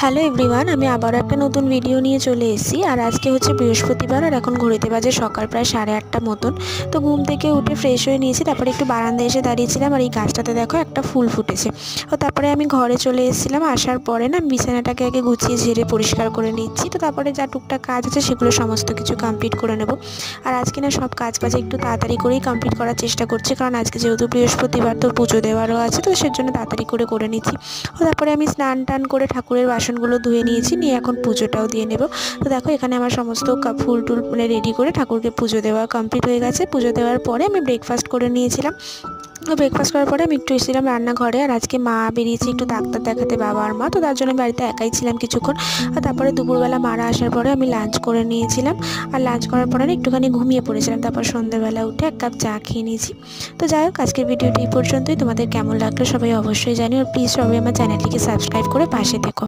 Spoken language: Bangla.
হ্যালো এভরিওয়ান, আমি আবারও একটা নতুন ভিডিও নিয়ে চলে এসেছি। আর আজকে হচ্ছে বৃহস্পতিবার, আর এখন ঘড়িতে বাজে সকাল প্রায় 8:30 মতন। তো ঘুম থেকে উঠে ফ্রেশ হয়ে নিয়েছি, তারপরে একটু বারান্দায় এসে দাঁড়িয়েছিলাম। আর এই গাছটাতে দেখো একটা ফুল ফুটেছে। তো তারপরে আমি ঘরে চলে এসেছিলাম। আসার পরে না বিছানাটাকে আগে গুছিয়ে ঝেড়ে পরিষ্কার করে নিচ্ছি। তো তারপরে যা টুকটাক কাজ আছে সেগুলো সমস্ত কিছু কমপ্লিট করে নেব। আর আজকে না সব কাজ একটু তাড়াতাড়ি করেই কমপ্লিট করার চেষ্টা করছি, কারণ আজকে যেহেতু বৃহস্পতিবার, তো পুজো দেওয়ারও আছে, তো সেজন্য তাড়াতাড়ি করে নিচ্ছি। তো তারপরে আমি স্নান টান করে ঠাকুরের বাসনগুলো ধুয়ে নিয়েছি, নিয়ে এখন পুজোটাও দিয়ে নেব। তো দেখো এখানে আমার সমস্ত ফুল টুল মানে রেডি করে ঠাকুরকে পুজো দেওয়া কমপ্লিট হয়ে গেছে। পুজো দেওয়ার পরে আমি ব্রেকফাস্ট করে নিয়েছিলাম। তো ব্রেকফাস্ট করার পরে আমি একটু এসেছিলাম রান্নাঘরে। আর আজকে মা বেরিয়েছে একটু ডাক্তার দেখাতে, বাবা আর মা, তো তার জন্য বাড়িতে একাই ছিলাম কিছুক্ষণ। আর তারপরে দুপুরবেলা মারা আসার পরে আমি লাঞ্চ করে নিয়েছিলাম। আর লাঞ্চ করার পরে একটুখানি ঘুমিয়ে পড়েছিলাম। তারপর সন্ধ্যাবেলা উঠে এক কাপ চা খেয়ে নিয়েছি। তো যাই হোক, আজকের ভিডিওটি এই পর্যন্তই। তোমাদের কেমন লাগলো সবাই অবশ্যই জানিও। আর প্লিজ সবাই আমার চ্যানেলটিকে সাবস্ক্রাইব করে পাশে থেকো।